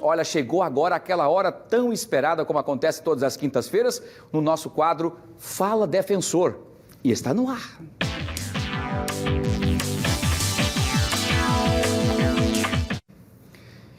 Olha, chegou agora aquela hora tão esperada, como acontece todas as quintas-feiras, no nosso quadro Fala Defensor. E está no ar.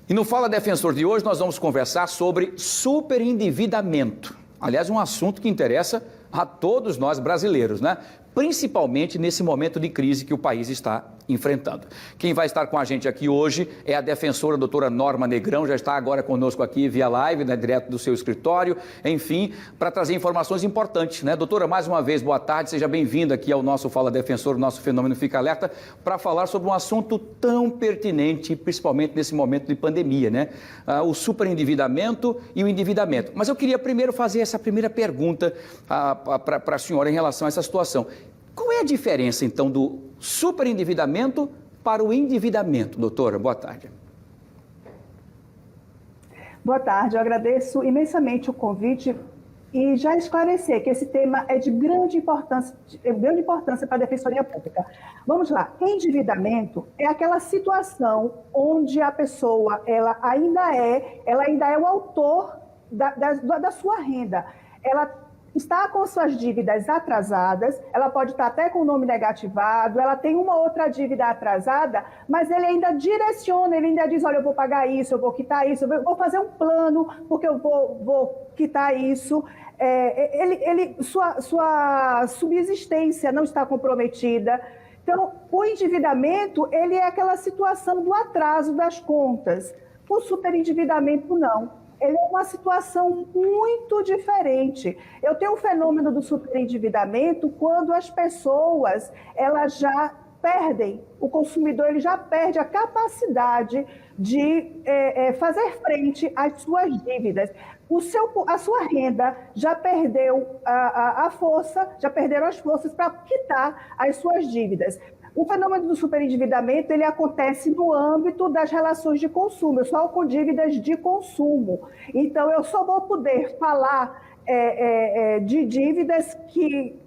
E no Fala Defensor de hoje nós vamos conversar sobre superendividamento. Aliás, um assunto que interessa a todos nós brasileiros, né? Principalmente nesse momento de crise que o país está enfrentando. Quem vai estar com a gente aqui hoje é a defensora doutora Norma Negrão, já está agora conosco aqui via live, né, direto do seu escritório, enfim, para trazer informações importantes, né? Doutora, mais uma vez, boa tarde, seja bem-vinda aqui ao nosso Fala Defensor, o nosso Fenômeno Fica Alerta, para falar sobre um assunto tão pertinente, principalmente nesse momento de pandemia, né? O superendividamento e o endividamento. Mas eu queria primeiro fazer essa primeira pergunta para a senhora em relação a essa situação. Qual é a diferença, então, do superendividamento para o endividamento, doutora? Boa tarde. Boa tarde, eu agradeço imensamente o convite e já esclarecer que esse tema é de grande importância para a Defensoria Pública. Vamos lá, endividamento é aquela situação onde a pessoa ela ainda é o autor da sua renda. Ela está com suas dívidas atrasadas, ela pode estar até com o nome negativado, ela tem uma outra dívida atrasada, mas ele ainda direciona, ele ainda diz, olha, eu vou pagar isso, eu vou quitar isso, eu vou fazer um plano porque eu vou quitar isso. Sua subsistência não está comprometida. Então, o endividamento, ele é aquela situação do atraso das contas. O superendividamento, não. Ele é uma situação muito diferente. Eu tenho o fenômeno do superendividamento quando as pessoas elas já perdem, o consumidor ele já perde a capacidade de fazer frente às suas dívidas. A sua renda já perdeu a força, já perderam as forças para quitar as suas dívidas. O fenômeno do superendividamento, ele acontece no âmbito das relações de consumo, eu só com dívidas de consumo. Então, eu só vou poder falar de dívidas que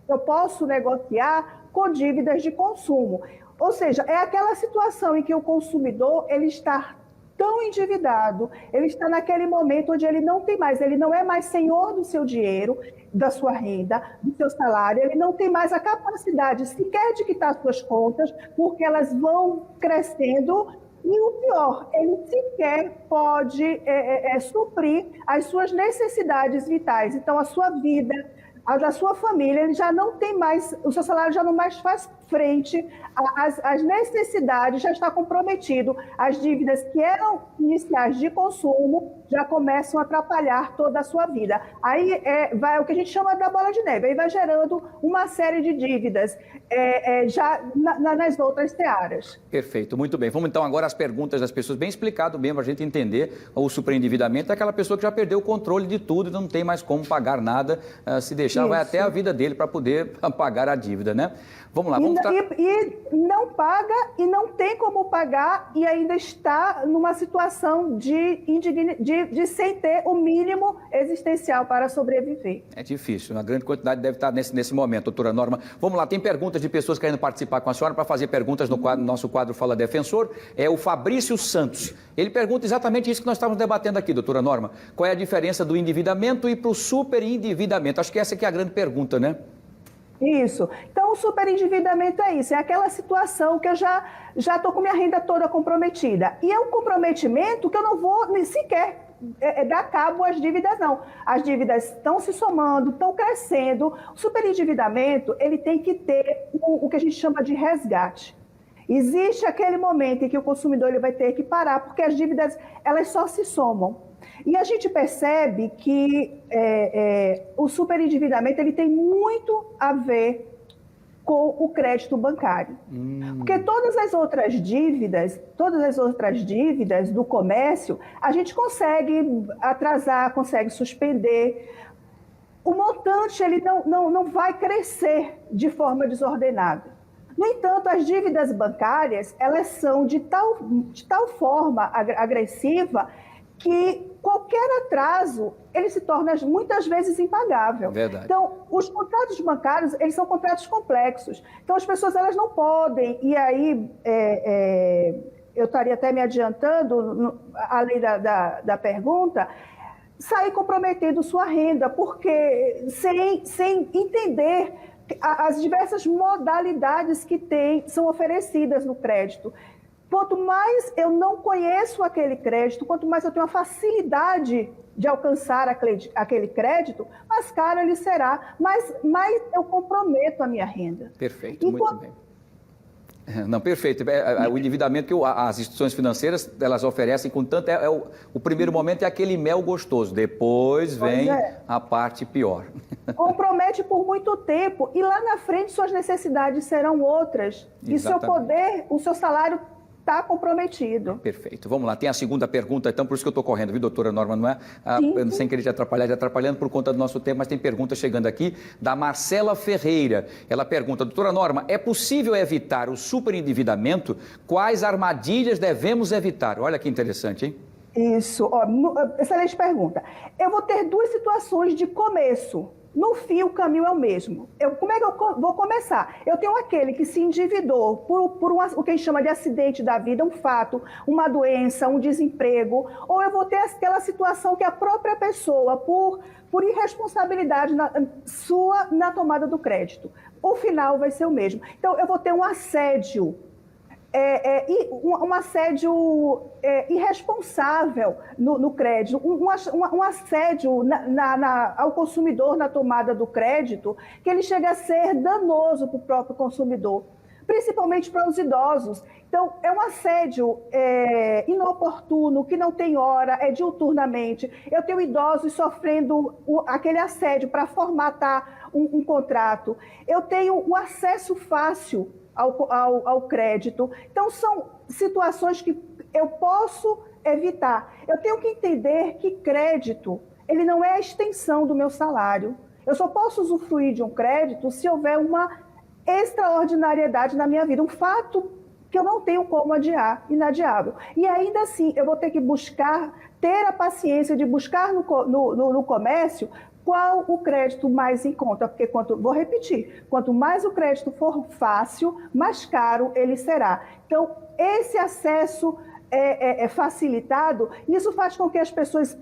eu posso negociar com dívidas de consumo. Ou seja, é aquela situação em que o consumidor ele está tão endividado, ele está naquele momento onde ele não tem mais, ele não é mais senhor do seu dinheiro, da sua renda, do seu salário, ele não tem mais a capacidade sequer de quitar suas contas, porque elas vão crescendo e o pior, ele sequer pode suprir as suas necessidades vitais. Então, a sua vida, a da sua família, ele já não tem mais, o seu salário já não mais faz frente às necessidades, já está comprometido. As dívidas que eram iniciais de consumo já começam a atrapalhar toda a sua vida. Aí vai o que a gente chama da bola de neve, aí vai gerando uma série de dívidas já nas outras searas. Perfeito, muito bem. Vamos então agora às perguntas das pessoas, bem explicado mesmo, a gente entender o superendividamento é aquela pessoa que já perdeu o controle de tudo e não tem mais como pagar nada, se deixar vai até a vida dele para poder pagar a dívida, né? Vamos lá, e não paga e não tem como pagar e ainda está numa situação de sem ter o mínimo existencial para sobreviver. É difícil, uma grande quantidade deve estar nesse momento, doutora Norma. Vamos lá, tem perguntas de pessoas querendo participar com a senhora para fazer perguntas no nosso quadro Fala Defensor. É o Fabrício Santos. Ele pergunta exatamente isso que nós estávamos debatendo aqui, doutora Norma. Qual é a diferença do endividamento e para o superendividamento? Acho que essa aqui é a grande pergunta, né? Isso. Então, o superendividamento é isso, é aquela situação que eu já estou com minha renda toda comprometida. E é um comprometimento que eu não vou nem sequer dar cabo às dívidas, não. As dívidas estão se somando, estão crescendo. O superendividamento, ele tem que ter o que a gente chama de resgate. Existe aquele momento em que o consumidor ele vai ter que parar, porque as dívidas elas só se somam. E a gente percebe que o superendividamento ele tem muito a ver com o crédito bancário. Porque todas as outras dívidas do comércio, a gente consegue atrasar, consegue suspender. O montante ele não vai crescer de forma desordenada. No entanto, as dívidas bancárias, elas são de tal forma agressiva que qualquer atraso, ele se torna muitas vezes impagável. Verdade. Então, os contratos bancários, eles são contratos complexos. Então, as pessoas elas não podem, e aí eu estaria até me adiantando, além da pergunta, sair comprometendo sua renda, porque sem entender as diversas modalidades que são oferecidas no crédito. Quanto mais eu não conheço aquele crédito, quanto mais eu tenho a facilidade de alcançar aquele crédito, mais caro ele será, mais eu comprometo a minha renda. Perfeito, muito bem. Não, perfeito. O endividamento que as instituições financeiras elas oferecem com tanto... O primeiro momento é aquele mel gostoso, depois vem a parte pior. Compromete por muito tempo e lá na frente suas necessidades serão outras. Exatamente. E seu poder, o seu salário está comprometido. Perfeito. Vamos lá, tem a segunda pergunta, então, por isso que eu estou correndo, viu, doutora Norma? Não é? Sem querer te atrapalhar, atrapalhando por conta do nosso tempo, mas tem pergunta chegando aqui da Marcela Ferreira. Ela pergunta, doutora Norma, é possível evitar o superendividamento? Quais armadilhas devemos evitar? Olha que interessante, hein? Isso, excelente pergunta. Eu vou ter duas situações de começo. No fim, o caminho é o mesmo. Como é que eu vou começar? Eu tenho aquele que se endividou por o que a gente chama de acidente da vida, um fato, uma doença, um desemprego, ou eu vou ter aquela situação que a própria pessoa, por irresponsabilidade sua na tomada do crédito. O final vai ser o mesmo. Então, eu vou ter um assédio. Um assédio irresponsável no crédito, um assédio ao consumidor na tomada do crédito, que ele chega a ser danoso para o próprio consumidor, principalmente para os idosos. Então, é um assédio inoportuno, que não tem hora, é diuturnamente. Eu tenho idosos sofrendo aquele assédio para formatar um contrato. Eu tenho o acesso fácil ao crédito. Então, são situações que eu posso evitar. Eu tenho que entender que crédito, ele não é a extensão do meu salário. Eu só posso usufruir de um crédito se houver uma extraordinariedade na minha vida, um fato que eu não tenho como adiar, inadiável. E ainda assim, eu vou ter que ter a paciência de buscar no comércio qual o crédito mais em conta, porque vou repetir, quanto mais o crédito for fácil, mais caro ele será. Então, esse acesso é facilitado, isso faz com que as pessoas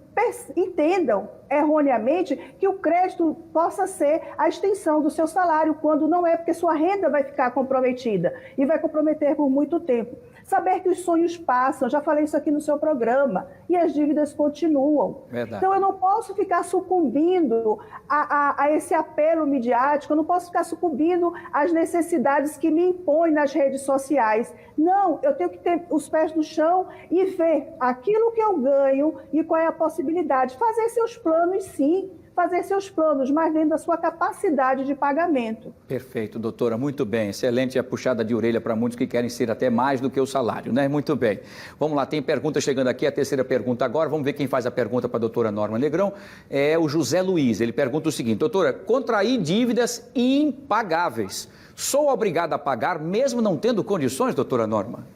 entendam erroneamente que o crédito possa ser a extensão do seu salário, quando não é, porque sua renda vai ficar comprometida e vai comprometer por muito tempo. Saber que os sonhos passam, já falei isso aqui no seu programa, e as dívidas continuam. Verdade. Então, eu não posso ficar sucumbindo a esse apelo midiático, eu não posso ficar sucumbindo às necessidades que me impõem nas redes sociais. Não, eu tenho que ter os pés no chão e ver aquilo que eu ganho e qual é a possibilidade. Fazer seus planos, sim, fazer seus planos, mas dentro da sua capacidade de pagamento. Perfeito, doutora, muito bem. Excelente a puxada de orelha para muitos que querem ser até mais do que o salário, né? Muito bem. Vamos lá, tem pergunta chegando aqui, a terceira pergunta agora. Vamos ver quem faz a pergunta para a doutora Norma Negrão. É o José Luiz. Ele pergunta o seguinte, doutora, contraí dívidas impagáveis. Sou obrigado a pagar mesmo não tendo condições, doutora Norma?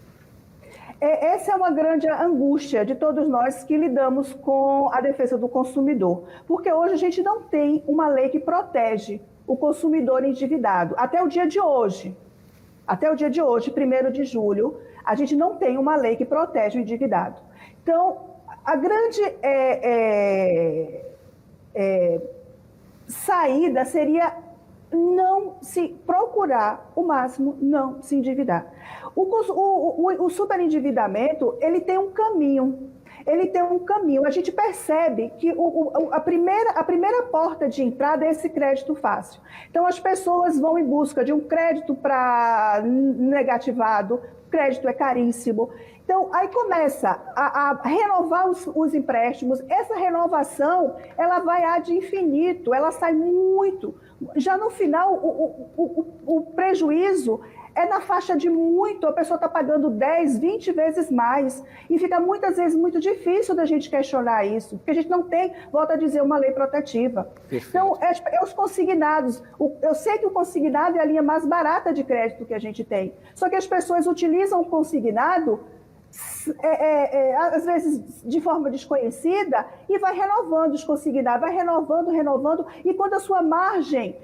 Essa é uma grande angústia de todos nós que lidamos com a defesa do consumidor, porque hoje a gente não tem uma lei que protege o consumidor endividado. Até o dia de hoje, 1º de julho, a gente não tem uma lei que protege o endividado. Então, a grande saída seria não se procurar o máximo, não se endividar. O superendividamento, ele tem um caminho. A gente percebe que a primeira porta de entrada é esse crédito fácil. Então, as pessoas vão em busca de um crédito negativado, crédito é caríssimo. Então, aí começa a renovar os empréstimos. Essa renovação, ela vai ad infinito, ela sai muito. Já no final, o prejuízo é na faixa de muito, a pessoa está pagando 10, 20 vezes mais. E fica muitas vezes muito difícil da gente questionar isso, porque a gente não tem, volto a dizer, uma lei protetiva. Perfeito. Então, os consignados. Eu sei que o consignado é a linha mais barata de crédito que a gente tem. Só que as pessoas utilizam o consignado, às vezes de forma desconhecida, e vai renovando os consignados, vai renovando, e quando a sua margem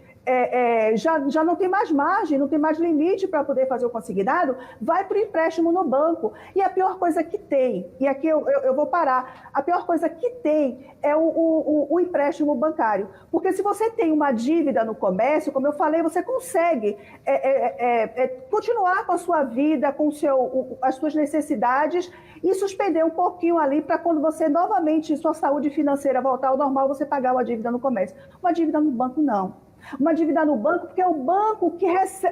já não tem mais margem, não tem mais limite para poder fazer o consignado, vai para o empréstimo no banco. E a pior coisa que tem, e aqui eu vou parar, a pior coisa que tem é o empréstimo bancário. Porque se você tem uma dívida no comércio, como eu falei, você consegue continuar com a sua vida, com as suas necessidades e suspender um pouquinho ali para quando você novamente, sua saúde financeira voltar ao normal, você pagar uma dívida no comércio. Uma dívida no banco, não. Uma dívida no banco, porque é o banco que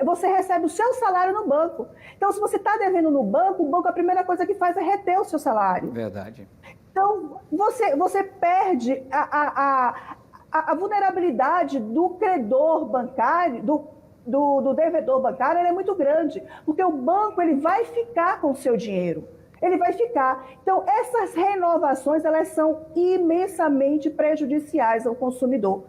você recebe o seu salário no banco. Então, se você está devendo no banco, o banco, a primeira coisa que faz é reter o seu salário. Verdade. Então, você perde a vulnerabilidade do credor bancário, do devedor bancário, ela é muito grande, porque o banco ele vai ficar com o seu dinheiro. Ele vai ficar. Então, essas renovações, elas são imensamente prejudiciais ao consumidor.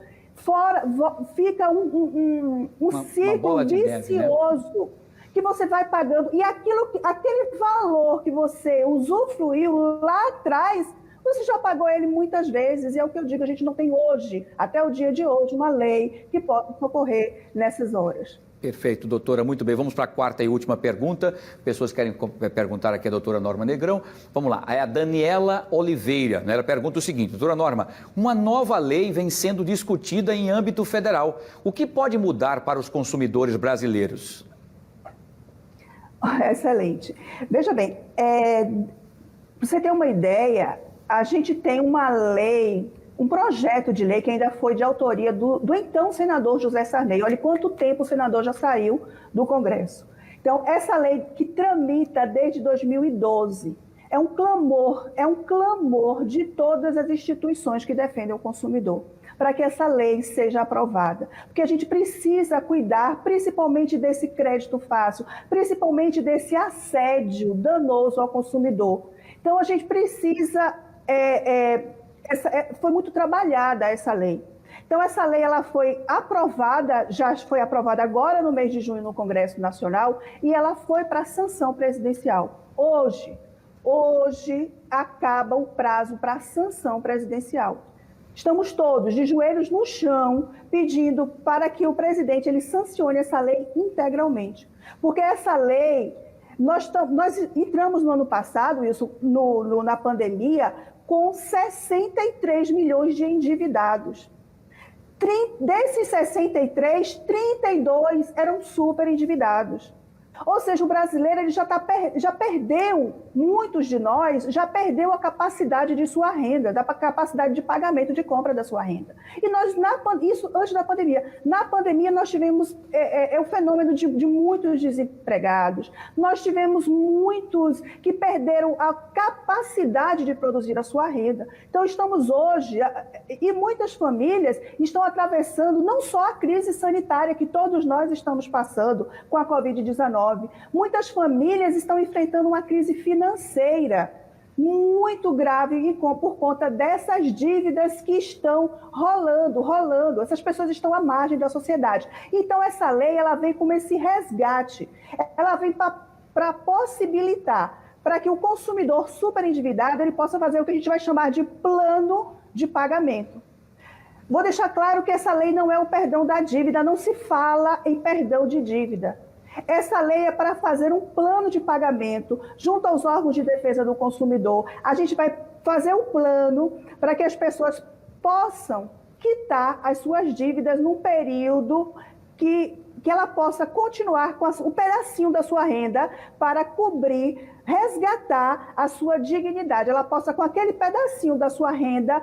Fica um ciclo vicioso, né? Que você vai pagando. E aquele valor que você usufruiu lá atrás, você já pagou ele muitas vezes. E é o que eu digo, a gente não tem hoje, até o dia de hoje, uma lei que possa ocorrer nessas horas. Perfeito, doutora. Muito bem. Vamos para a quarta e última pergunta. Pessoas querem perguntar aqui a doutora Norma Negrão. Vamos lá. É a Daniela Oliveira. Ela pergunta o seguinte: doutora Norma, uma nova lei vem sendo discutida em âmbito federal. O que pode mudar para os consumidores brasileiros? Excelente. Veja bem, para você ter uma ideia, a gente tem uma lei, um projeto de lei que ainda foi de autoria do então senador José Sarney. Olha quanto tempo o senador já saiu do Congresso. Então, essa lei que tramita desde 2012 é um clamor de todas as instituições que defendem o consumidor, para que essa lei seja aprovada. Porque a gente precisa cuidar principalmente desse crédito fácil, principalmente desse assédio danoso ao consumidor. Então, a gente precisa... foi muito trabalhada essa lei. Então, essa lei ela foi aprovada, já foi aprovada agora no mês de junho no Congresso Nacional, e ela foi para a sanção presidencial. Hoje acaba o prazo para a sanção presidencial. Estamos todos de joelhos no chão pedindo para que o presidente ele sancione essa lei integralmente. Porque essa lei, nós entramos no ano passado, isso na pandemia, com 63 milhões de endividados. Desses 63, 32 eram super endividados. Ou seja, o brasileiro ele já perdeu, muitos de nós, já perdeu a capacidade de sua renda, da capacidade de pagamento de compra da sua renda. E nós, isso antes da pandemia. Na pandemia, nós tivemos o fenômeno de muitos desempregados. Nós tivemos muitos que perderam a capacidade de produzir a sua renda. Então, estamos hoje, e muitas famílias estão atravessando não só a crise sanitária que todos nós estamos passando com a Covid-19, muitas famílias estão enfrentando uma crise financeira muito grave por conta dessas dívidas que estão rolando. Essas pessoas estão à margem da sociedade. Então, essa lei ela vem como esse resgate. Ela vem para possibilitar para que o consumidor superendividado ele possa fazer o que a gente vai chamar de plano de pagamento. Vou deixar claro que essa lei não é o perdão da dívida, não se fala em perdão de dívida. Essa lei é para fazer um plano de pagamento junto aos órgãos de defesa do consumidor. A gente vai fazer um plano para que as pessoas possam quitar as suas dívidas num período que ela possa continuar com um pedacinho da sua renda para cobrir, resgatar a sua dignidade. Ela possa, com aquele pedacinho da sua renda,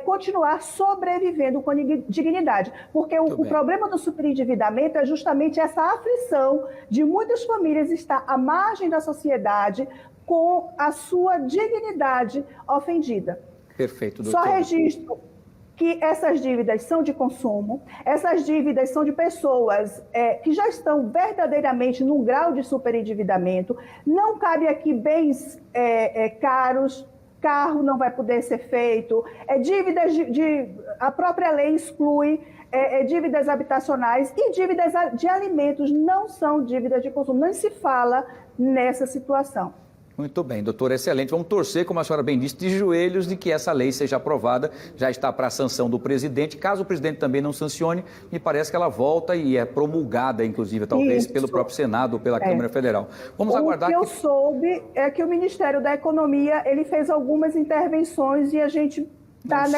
continuar sobrevivendo com dignidade. Porque o problema do superendividamento é justamente essa aflição de muitas famílias estar à margem da sociedade com a sua dignidade ofendida. Perfeito, doutor. Só registro que essas dívidas são de consumo, essas dívidas são de pessoas que já estão verdadeiramente num grau de superendividamento. Não cabe aqui bens caros, carro não vai poder ser feito, dívidas a própria lei exclui dívidas habitacionais e dívidas de alimentos não são dívidas de consumo, não se fala nessa situação. Muito bem, doutora, excelente. Vamos torcer, como a senhora bem disse, de joelhos de que essa lei seja aprovada. Já está para a sanção do presidente. Caso o presidente também não sancione, me parece que ela volta e é promulgada, inclusive, talvez, pelo próprio Senado ou pela Câmara Federal. Vamos aguardar. O que eu soube é que o Ministério da Economia ele fez algumas intervenções e a gente está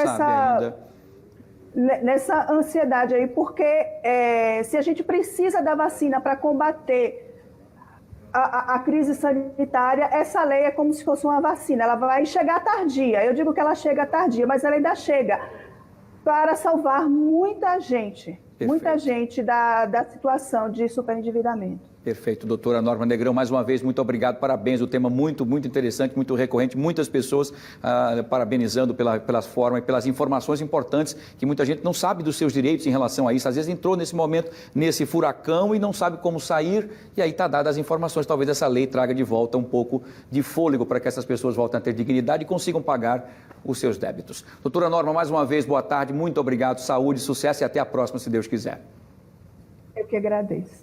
nessa ansiedade aí, porque se a gente precisa da vacina para combater a crise sanitária, essa lei é como se fosse uma vacina, ela vai chegar tardia. Eu digo que ela chega tardia, mas ela ainda chega para salvar muita gente. Perfeito. Muita gente da situação de superendividamento. Perfeito, doutora Norma Negrão, mais uma vez, muito obrigado, parabéns, o tema muito interessante, muito recorrente, muitas pessoas parabenizando pela forma e pelas informações importantes, que muita gente não sabe dos seus direitos em relação a isso, às vezes entrou nesse momento, nesse furacão e não sabe como sair, e aí está dadas as informações, talvez essa lei traga de volta um pouco de fôlego para que essas pessoas voltem a ter dignidade e consigam pagar os seus débitos. Doutora Norma, mais uma vez, boa tarde, muito obrigado, saúde, sucesso e até a próxima, se Deus quiser. Eu que agradeço.